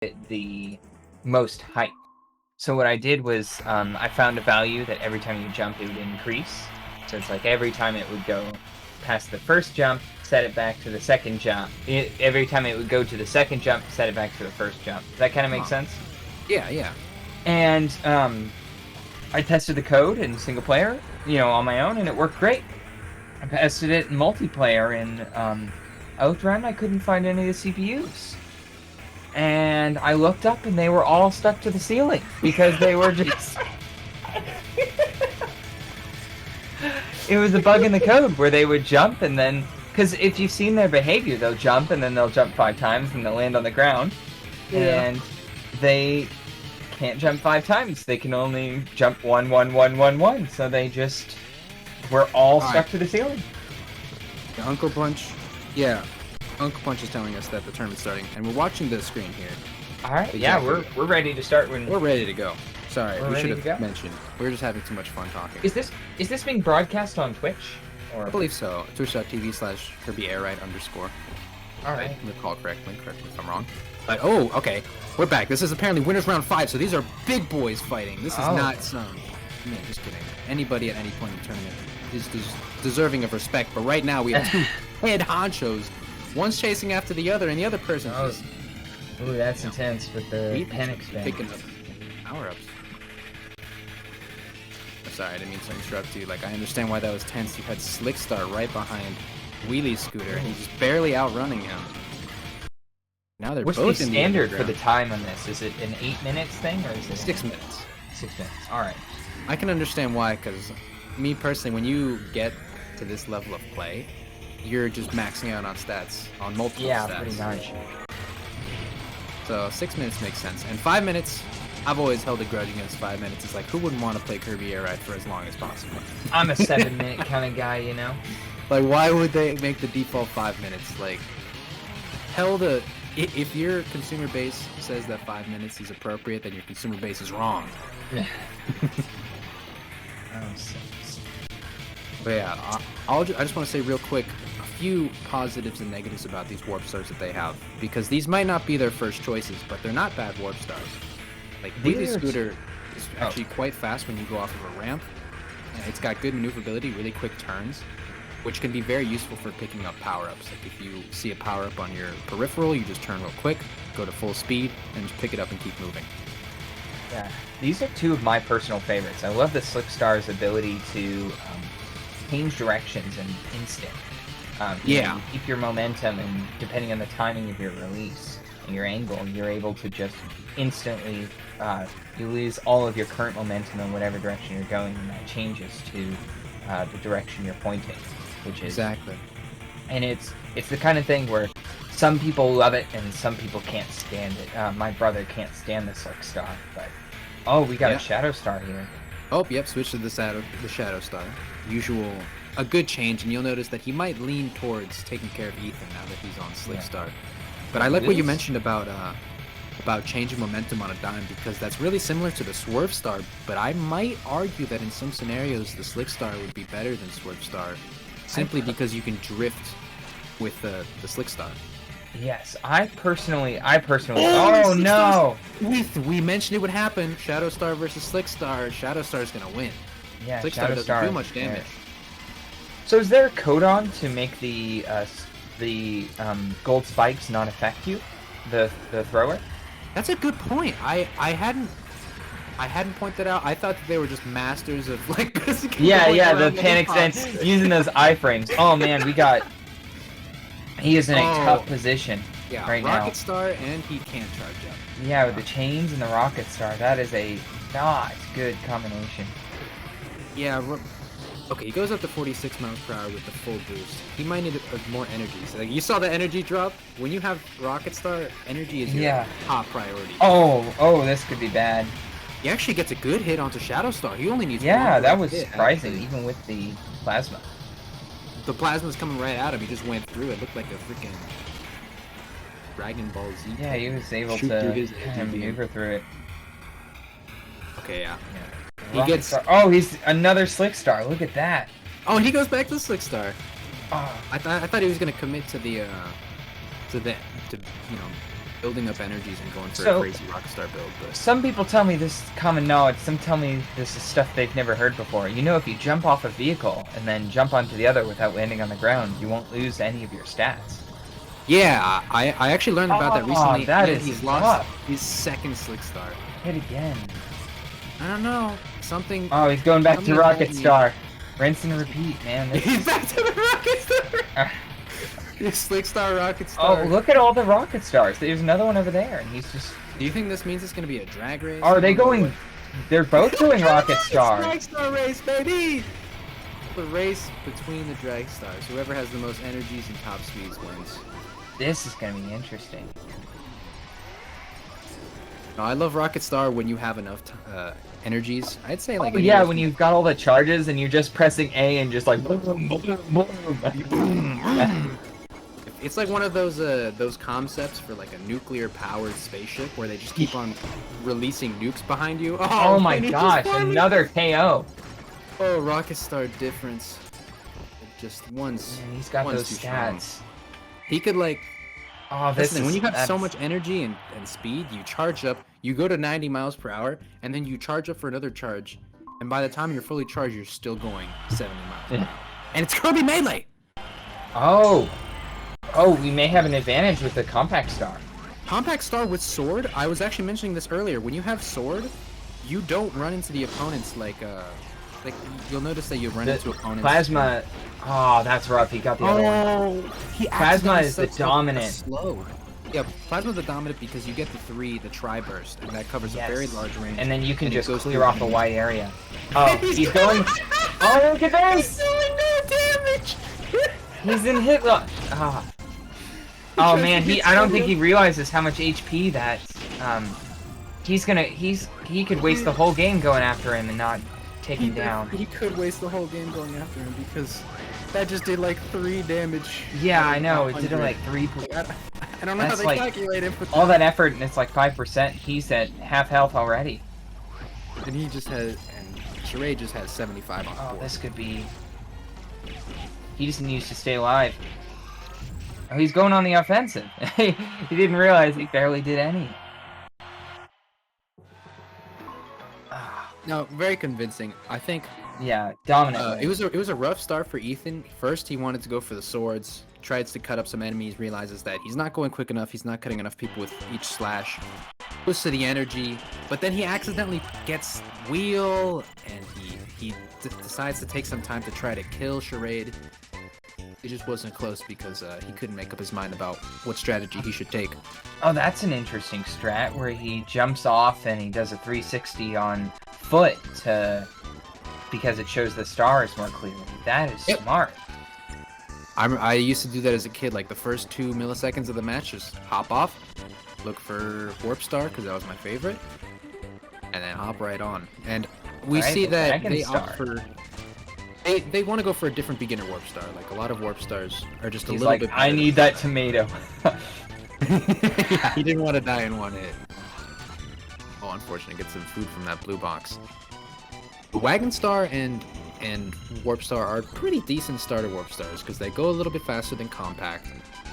the most height. So what I did was I found a value that every time you jump, it would increase. So it's like every time it would go past the first jump, set it back to the second jump. Every time it would go to the second jump, set it back to the first jump. Does that kind of make sense? Yeah. And I tested the code in single player, on my own, and it worked great. I tested it in multiplayer, and I looked around and I couldn't find any of the CPUs. And I looked up and they were all stuck to the ceiling because they were just... It was a bug in the code where they would jump and then... Because if you've seen their behavior, they'll jump and then they'll jump 5 times and they'll land on the ground. Yeah. And they can't jump 5 times. They can only jump 1, 1, 1, 1, 1. So they just were all stuck to the ceiling. The Uncle Punch... Yeah. Uncle Punch is telling us that the tournament's starting, and we're watching the screen here. All right, yeah, we're ready to start when... We're ready to go. Sorry, we should have mentioned. We're just having too much fun talking. Is this being broadcast on Twitch? Or... I believe so. Twitch.tv/KirbyAirRide_. All right. I recall correctly. Correct me if I'm wrong. But, okay. We're back. This is apparently winners round 5, so these are big boys fighting. This is not some... Man, just kidding. Anybody at any point in the tournament is deserving of respect, but right now we have 2 head honchos. One's chasing after the other, and the other person's just... Ooh, that's intense with the panic spin. Picking up power-ups. Sorry, I didn't mean to interrupt you. Like, I understand why that was tense. You had Slickstar right behind Wheelie Scooter, and he's just barely outrunning him. Now they're both in the What's the standard for the time on this? Is it an 8 minutes thing, or is it 6 minutes? 6 minutes. All right. I can understand why, because me personally, when you get to this level of play, you're just maxing out on stats, on multiple stats. Yeah, pretty much. So 6 minutes makes sense. And 5 minutes, I've always held a grudge against 5 minutes. It's like, who wouldn't want to play Kirby Air Ride for as long as possible? I'm a 7-minute kind of guy, Like, why would they make the default 5 minutes? Like, if your consumer base says that 5 minutes is appropriate, then your consumer base is wrong. Yeah. But yeah, I just want to say real quick a few positives and negatives about these warp stars that they have, because these might not be their first choices, but they're not bad warp stars. Like, Wheelie Scooter is actually quite fast when you go off of a ramp, and it's got good maneuverability, really quick turns, which can be very useful for picking up power-ups. Like, if you see a power-up on your peripheral, you just turn real quick, go to full speed, and just pick it up and keep moving. Yeah, these are 2 of my personal favorites. I love the Slickstar's ability to change directions in instant. You keep your momentum, and depending on the timing of your release and your angle, you're able to just instantly, you lose all of your current momentum in whatever direction you're going, and that changes to the direction you're pointing, which is... Exactly. And it's the kind of thing where some people love it and some people can't stand it. My brother can't stand the Slickstar, but... Oh, we got a Shadow Star here. Oh, yep, switch to the Shadow Star. A good change, and you'll notice that he might lean towards taking care of Ethan now that he's on Slickstar. Yeah. But I like what you mentioned about changing momentum on a dime, because that's really similar to the Swerve Star, but I might argue that in some scenarios the Slickstar would be better than Swerve Star, simply because you can drift with the Slickstar. Yes, I personally. Oh no! We mentioned it would happen. Shadow Star versus Slickstar. Shadow Star's gonna win. Yeah, Slickstar doesn't do much damage. Yeah. So is there a codon to make the gold spikes not affect you, the thrower? That's a good point. I hadn't pointed out. I thought that they were just masters of like. Yeah, the panic sense using those iframes. Oh man, he is in a tough position right now. Rocket Star, and he can't charge up. Yeah, with the chains and the Rocket Star, that is a not good combination. Yeah, okay, he goes up to 46 miles per hour with the full boost. He might need more energy. So, like, you saw the energy drop? When you have Rocket Star, energy is your top priority. Oh, this could be bad. He actually gets a good hit onto Shadow Star. He only needs one that was hit, surprising, actually. even with the plasma. The plasma's coming right at him. He just went through. It looked like a freaking Dragon Ball Z. Yeah, he was able to maneuver through it. Okay, yeah. He gets. Oh, he's another Slickstar. Look at that. Oh, and he goes back to Slickstar. Oh. I thought he was gonna commit to the building up energies and going for So- a crazy Rockstar build. But Some people tell me this is common knowledge. Some tell me this is stuff they've never heard before. You know, if you jump off a vehicle and then jump onto the other without landing on the ground, you won't lose any of your stats. yeah, I actually learned about that recently. that and is he's lost rough. his second Slick Star. Hit again. I don't know, something. Oh, he's going back to Something Rocket told me- Star. Rinse and repeat, man. This He's is- back to the Rocket Star. His Slick Star, Rocket Star. Oh, look at all the Rocket Stars. There's another one over there, and he's just... Do you think this means it's gonna be a drag race? Are they I don't know going... what- They're both doing Rocket It's Stars. Drag Star race, baby! The race between the drag stars. Whoever has the most energies and top speeds wins. This is going to be interesting. No, I love Rocket Star when you have enough energies. I'd say like Oh, yeah, when you've got all the charges and you're just pressing A and just like... Boom, boom, boom. It's like one of those concepts for like a nuclear-powered spaceship where they just keep on releasing nukes behind you. Oh my and he just gosh, finally- another KO. Oh, Rocket Star difference. Just one's. Man, he's got one's those too strong. stats. He could like. Oh, That's this the thing, is... when you have so that's- much energy and speed, you charge up. You go to 90 miles per hour, and then you charge up for another charge, and by the time you're fully charged, you're still going 70 miles per hour. And it's Kirby Melee. Oh. Oh, we may have an advantage with the Compact Star. Compact Star with Sword. I was actually mentioning this earlier. When you have Sword, you don't run into the opponents like you'll notice that you run The into opponents. Plasma... Oh, that's rough. He got the other one. Oh, he Plasma accidentally is the sets up a dominant. Slow. Yeah, Plasma's the dominant because you get the tri-burst, and that covers Yes. a very large range. And then you can and it just goes clear through off a range. wide area. Oh, he's going... Oh, look at this! doing no damage! He's in hit lock. Ah. Oh man, I don't think he realizes how much HP that he could waste the whole game going after him and not take him down. He could waste the whole game going after him because that just did like 3 damage. Yeah, I know. It did 100. like 3. I don't know how That's they like calculate it, but All that effort and it's like 5%. He's at half health already. and he just has, and Charade just has 75 on the Oh, board. this could be... He just needs to stay alive. Oh, he's going on the offensive. He didn't realize he barely did any. Ah, No, very convincing. I think yeah, dominant. it was a rough start for Ethan. First, he wanted to go for the swords, tries to cut up some enemies, realizes that he's not going quick enough. He's not cutting enough people with each slash. Goes to the energy, but then he accidentally gets wheel, and he decides to take some time to try to kill Charade. It just wasn't close because he couldn't make up his mind about what strategy he should take. Oh, that's an interesting strat where he jumps off and he does a 360 on foot because it shows the stars more clearly. That is Yep. smart. I used to do that as a kid, like the first 2 milliseconds of the match, just hop off, look for Warp Star because that was my favorite, and then hop right on. And we Alright, see the that Dragon they Star. opt for. They want to go for a different beginner Warp Star. Like a lot of Warp Stars are just a He's little like, bit. I better need than that tomato. Yeah, he didn't want to die in one hit. Oh, unfortunate. Get some food from that blue box. Wagon Star and Warp Star are pretty decent starter Warp Stars because they go a little bit faster than Compact.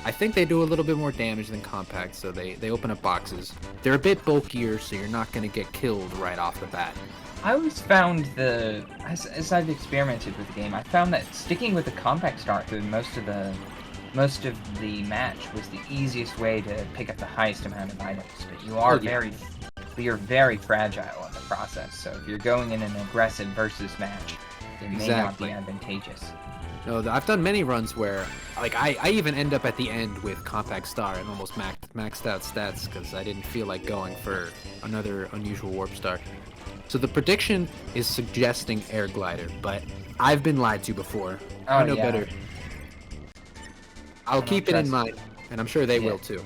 I think they do a little bit more damage than Compact, so they open up boxes. They're a bit bulkier, so you're not going to get killed right off the bat. I always found as I've experimented with the game, I found that sticking with the Compact Star through most of the match was the easiest way to pick up the highest amount of items. But you're very fragile in the process. So if you're going in an aggressive versus match, it may not be Exactly. advantageous. No, I've done many runs where, like, I even end up at the end with Compact Star and almost maxed out stats because I didn't feel like going for another unusual Warp Star. So the prediction is suggesting Air Glider, but I've been lied to before. I Oh, know yeah. better. I'll don't keep it in trust- mind, and I'm sure they Yeah. will too.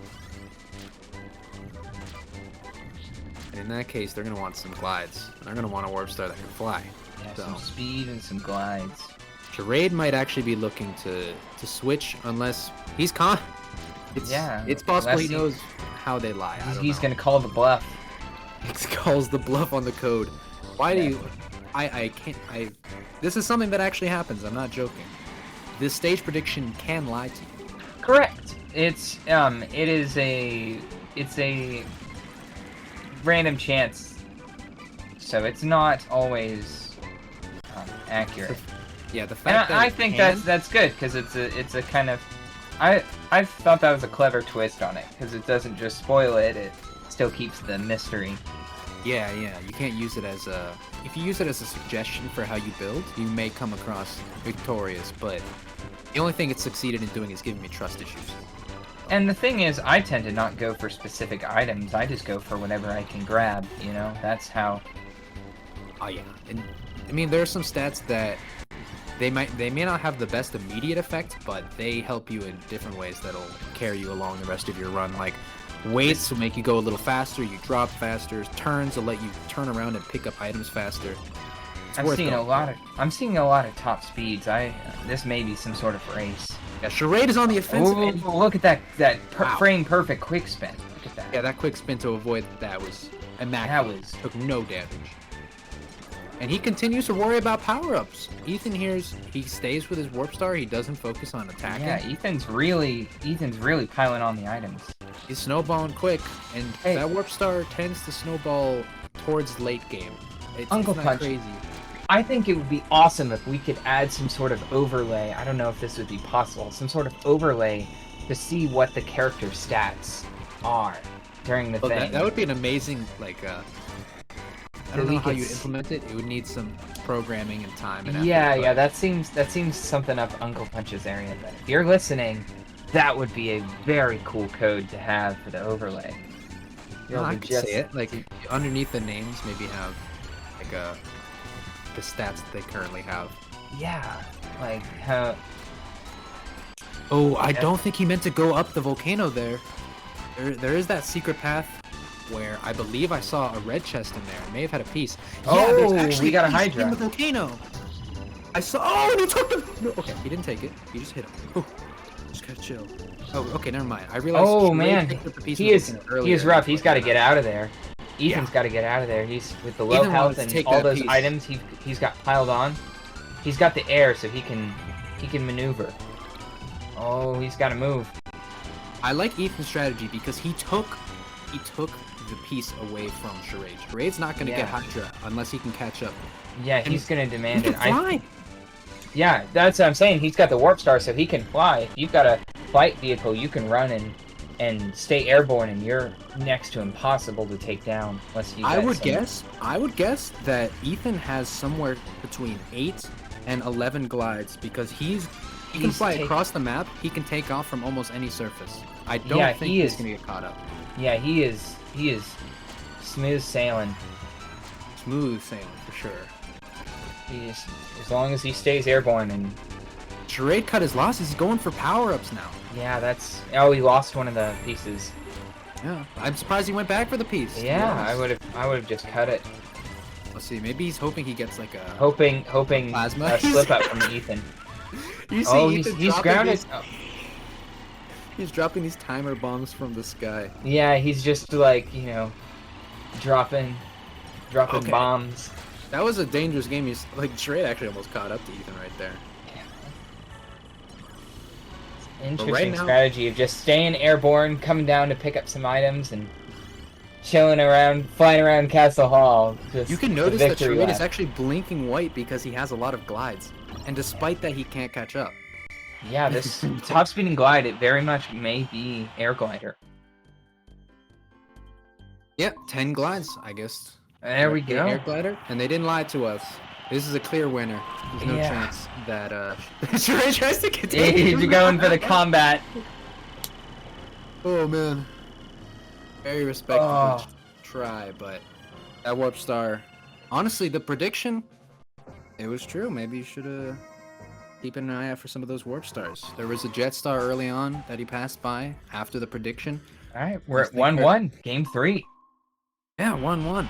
And in that case, they're going to want some glides. They're going to want a Warp Star that can fly. Yeah, So- some speed and some glides. Charade might actually be looking to switch unless he's Yeah, it's possible unless he knows how they lie. I don't He's know. gonna call the bluff. He calls the bluff on the code. Why do Yeah. you? This is something that actually happens. I'm not joking. This stage prediction can lie to you. Correct. It is a it's a random chance, so it's not always accurate. Yeah, the fact that I think that's good because it's a kind of I thought that was a clever twist on it because it doesn't just spoil it; it still keeps the mystery. Yeah, you can't use it as a... If you use it as a suggestion for how you build, you may come across victorious, but the only thing it's succeeded in doing is giving me trust issues. And the thing is, I tend to not go for specific items. I just go for whatever I can grab, you know? That's how... Oh, yeah. And, I mean, there are some stats that they may not have the best immediate effect, but they help you in different ways that'll carry you along the rest of your run, like... Weights will make you go a little faster, you drop faster, turns will let you turn around and pick up items faster. I'm seeing a lot of top speeds. This may be some sort of race. Yeah, Charade is on the offensive end. Look at that frame perfect quick spin. Look at that. Yeah, that quick spin to avoid that was immaculate. Took no damage. And he continues to worry about power-ups. Ethan he stays with his Warp Star, he doesn't focus on attacking. Yeah, Ethan's really piling on the items. He's snowballing quick, and that Warp Star tends to snowball towards late game. It's Uncle not Punch, crazy. I think it would be awesome if we could add some sort of overlay. I don't know if this would be possible. Some sort of overlay to see what the character stats are during the thing. That would be an amazing, like, I don't know how you'd implement it. It would need some programming and time. And yeah, that seems something up Uncle Punch's area. But if you're listening, that would be a very cool code to have for the overlay. No, I could say it. Like underneath the names, maybe have like the stats that they currently have. Yeah, like how. Oh, I don't think he meant to go up the volcano there. There is that secret path where I believe I saw a red chest in there. I may have had a piece. Oh, we got a Hydra in the volcano. I saw. Oh, and he took the. No, okay, he didn't take it. He just hit him. Oh, just gotta chill. Oh, okay, never mind. I realized. Oh man, he is rough. He's got to get out of there. Ethan's got to get out of there. He's with the low health and all those items he's got piled on. He's got the air, so he can maneuver. Oh, he's got to move. I like Ethan's strategy because he took the piece away from Charade. Charade's not going to get Hydra unless he can catch up. Yeah, he's going to demand it. Fly. Yeah, that's what I'm saying. He's got the Warp Star, so he can fly. If you've got a flight vehicle, you can run and stay airborne, and you're next to impossible to take down unless you. I would guess that Ethan has somewhere between 8 and 11 glides because he can fly across the map. He can take off from almost any surface. I don't think he's going to get caught up. Yeah, he is smooth sailing. Smooth sailing for sure. As long as he stays airborne and. Charade cut his losses. He's going for power-ups now. Yeah, he lost one of the pieces. Yeah, I'm surprised he went back for the piece. Yeah, I would have just cut it. Let's see. Maybe he's hoping he gets like a hoping plasma a slip up from Ethan. You see he's grounded. He's dropping these timer bombs from the sky. Yeah, he's just like dropping bombs. That was a dangerous game. He's like Charade actually almost caught up to Ethan right there. Interesting strategy of just staying airborne, coming down to pick up some items, and chilling around, flying around Castle Hall. You can notice that Charade is actually blinking white because he has a lot of glides, and despite that, he can't catch up. Yeah, this top speed and glide, it very much may be air glider. Yep, 10 glides, I guess. There we go. Air glider, and they didn't lie to us. This is a clear winner. There's no chance that Charade tries to continue. He's going for the combat. Oh man. Very respectful try, but that Warp Star. Honestly, the prediction, it was true. Maybe you should keep an eye out for some of those Warp Stars. There was a Jet Star early on that he passed by after the prediction. All right, we're at 1-1, game 3. Yeah, 1-1.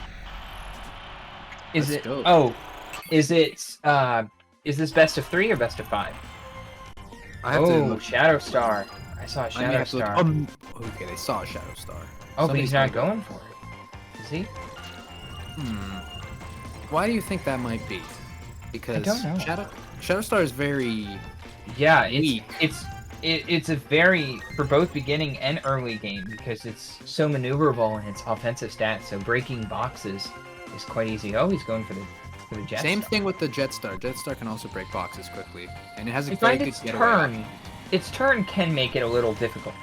Is this best of 3 or best of 5? I have to look. Shadow Star. I saw a Shadow Star. Okay, they saw a Shadow Star. Oh, but he's not going for it. Is he? Why do you think that might be? Because I don't know. Shadow Star is very weak. it's a very, for both beginning and early game, because it's so maneuverable in its offensive stats, so breaking boxes is quite easy. Oh, he's going for the Jet Same Star. thing with the Jet Star. Jet Star can also break boxes quickly, and it has a I very find good its getaway turn, option. its turn can make it a little difficult.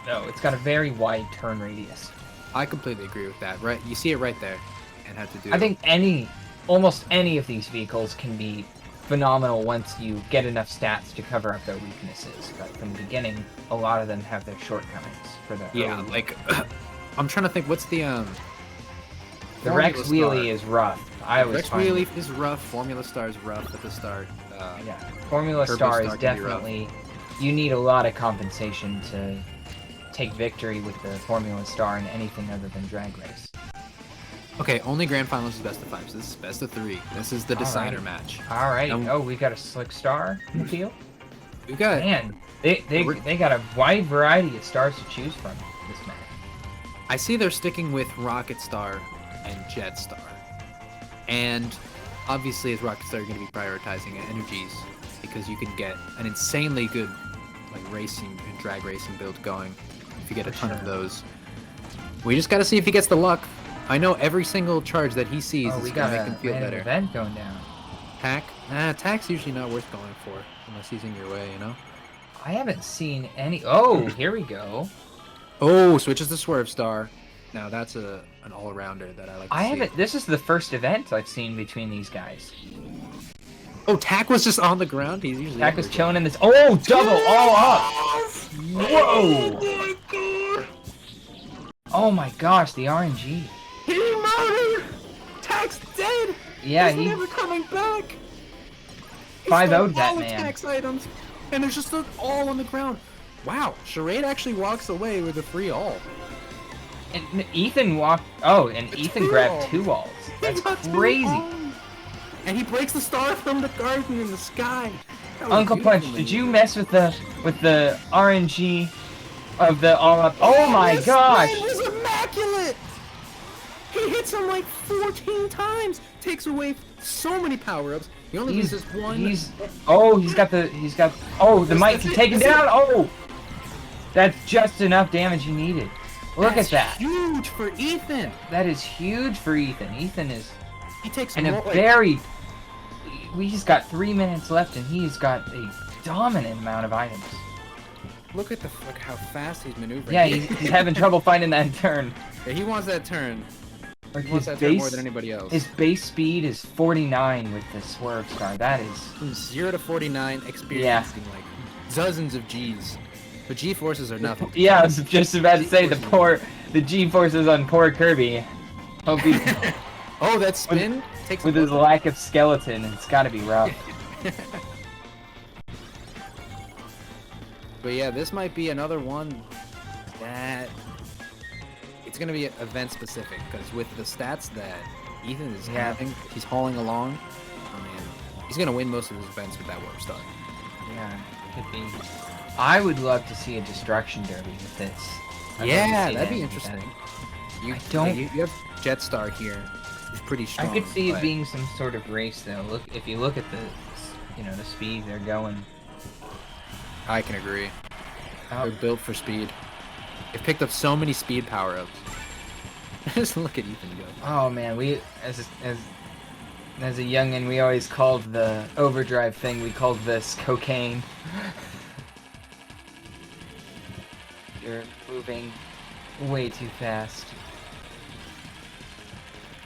No, it's got a very wide turn radius. I completely agree with that. Right, you see it right there, and have to do. I think almost any of these vehicles can be phenomenal once you get enough stats to cover up their weaknesses. But from the beginning, a lot of them have their shortcomings for the early. Like I'm trying to think. What's the Rex Formula Wheelie Star. is rough. I always Rex find Wheelie is rough. Formula Star is rough at the start. yeah, Formula Turbo Star Star is can be rough. definitely. You need a lot of compensation to take victory with the Formula Star in anything other than drag race. Okay, only grand finals is best of 5. So this is best of 3. This is the decider match. Alrighty. Oh, we got a Slick Star in the field. We got Man, they got a wide variety of stars to choose from this match. I see they're sticking with Rocket Star and Jet Star. And obviously as Rocket Star you're going to be prioritizing energies because you can get an insanely good like racing and drag racing build going if you get a ton of those. We just got to see if he gets the luck. I know every single charge that he sees is going to make him feel better. Event going down. Tack? Tack's usually not worth going for unless he's in your way, you know? I haven't seen any. Oh, here we go. Oh, switches to Swerve Star. Now that's an all-rounder that I like to see. haven't. This is the first event I've seen between these guys. Oh, Tack was just on the ground. He's usually Tack was chilling in this. Oh, double all up. Whoa. Oh my god! Oh my gosh, the RNG. He murdered! Tack's dead! Yeah, he's never coming back! 5-0'd that all man. Tack's items, and there's just all on the ground. Wow, Charade actually walks away with a free all. And Ethan walked. Oh, and Ethan grabbed 2 alls. That's crazy. And he breaks the star from the garden in the sky. Uncle Punch, did you mess with the RNG of the all up? Oh my gosh! It was immaculate. He hits him like 14 times. Takes away so many power-ups. He only uses one. He's got the might to take him down. Oh, that's just enough damage he needed. Look at that. Huge for Ethan. That is huge for Ethan. Ethan is he takes in more, a very. He's got 3 minutes left, and he's got a dominant amount of items. Look at how fast he's maneuvering. Yeah, he's having trouble finding that turn. Yeah, he wants that turn. Like He wants that turn more than anybody else. His base speed is 49 with the Swerve Star. That is From 0 to 49, experiencing like dozens of G's. But G forces are nothing. Yeah, I was just about to say the G forces on poor Kirby. Hope he, Oh, that spin takes with his lack of skeleton, it's got to be rough. But yeah, this might be another one that it's gonna be event specific because with the stats that Ethan is having, he's hauling along. I mean, he's gonna win most of his events with that Warp Star. Yeah, could be. I would love to see a destruction derby with this. Yeah, that'd be interesting. You have Jet Star here. He's pretty strong. I could see it being some sort of race though. If you look at the speed they're going. I can agree. Oh. They're built for speed. They've picked up so many speed power-ups. Just look at Ethan go. Oh man, we as a youngin, we always called the overdrive thing. We called this cocaine. You're moving way too fast.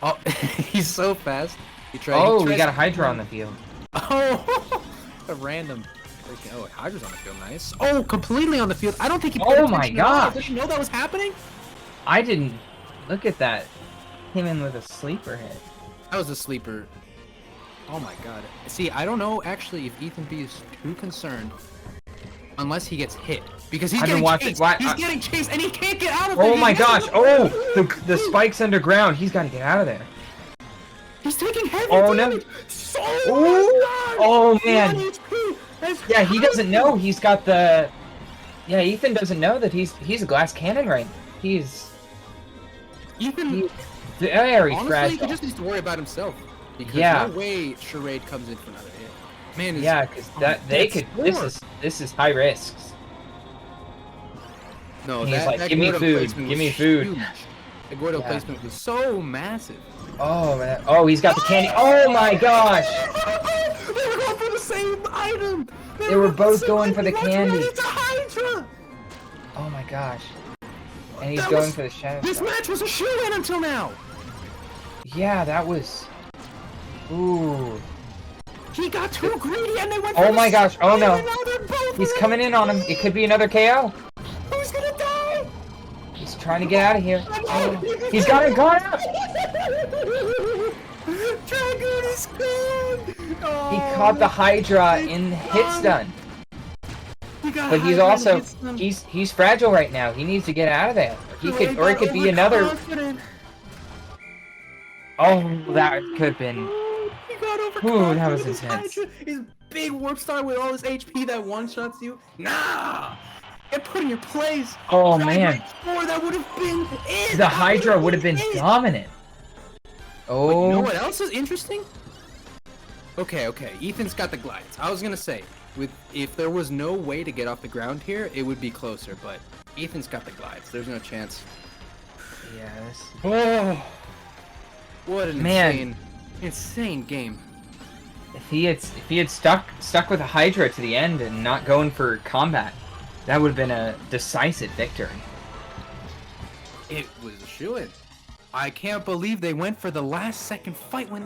Oh, he's so fast. We got a Hydra on the field. Oh, a random. Oh, Hydra's on the field, nice. Oh, completely on the field. I don't think he. Oh my god! Did you know that was happening? I didn't. Look at that. Came in with a sleeper hit. That was a sleeper. Oh my god. See, I don't know actually if Ethan B is too concerned unless he gets hit because he's getting chased. He's getting chased and he can't get out of there. Oh my gosh! Oh, the spike's underground. He's got to get out of there. He's taking heavy No! damage. Oh man! Yeah, he doesn't know he's got the. Yeah, Ethan doesn't know that he's a glass cannon right. He's very honestly, fragile. he just needs to worry about himself. Because no way Charade comes in for another hit. Man, because this is high risks. No, And he's that like, give me Gordo food, placement give was me food. huge. The Gordo Yeah. placement was so massive. Oh, man. Oh, he's got the candy. Oh, my gosh. They were going for the same item. They were both going for the candy. It's a Hydra. Oh, my gosh. And he's That going was- for the shadow. This Star. match was a shoe-in until now. Yeah, that was... Ooh. He got too greedy and they went for Oh, the my gosh. same Oh, item, no. and now they're both He's winning. coming in on him. It could be another KO. Who's gonna die? He's trying to get out of here. Oh, he's got it gone out. Dragoon is gone. Oh, He caught the Hydra in hit stun. But he's also he's fragile right now. He needs to get out of there. He could, or it could be another. Oh, that could have been. He got Ooh, that was His intense. Hydra, his big warp star with all his HP that one-shots you. Nah! Get put in your place. Oh man, That would have been it. the Hydra would have been it. dominant. But you know Oh, what else is interesting? Okay, Ethan's got the glides. I was gonna say, if there was no way to get off the ground here, it would be closer, but Ethan's got the glides. There's no chance. yes. Oh, what an Man. insane game. If he had stuck with a Hydra to the end and not going for combat, that would have been a decisive victory. It was a shoo-in. I can't believe they went for the last second fight when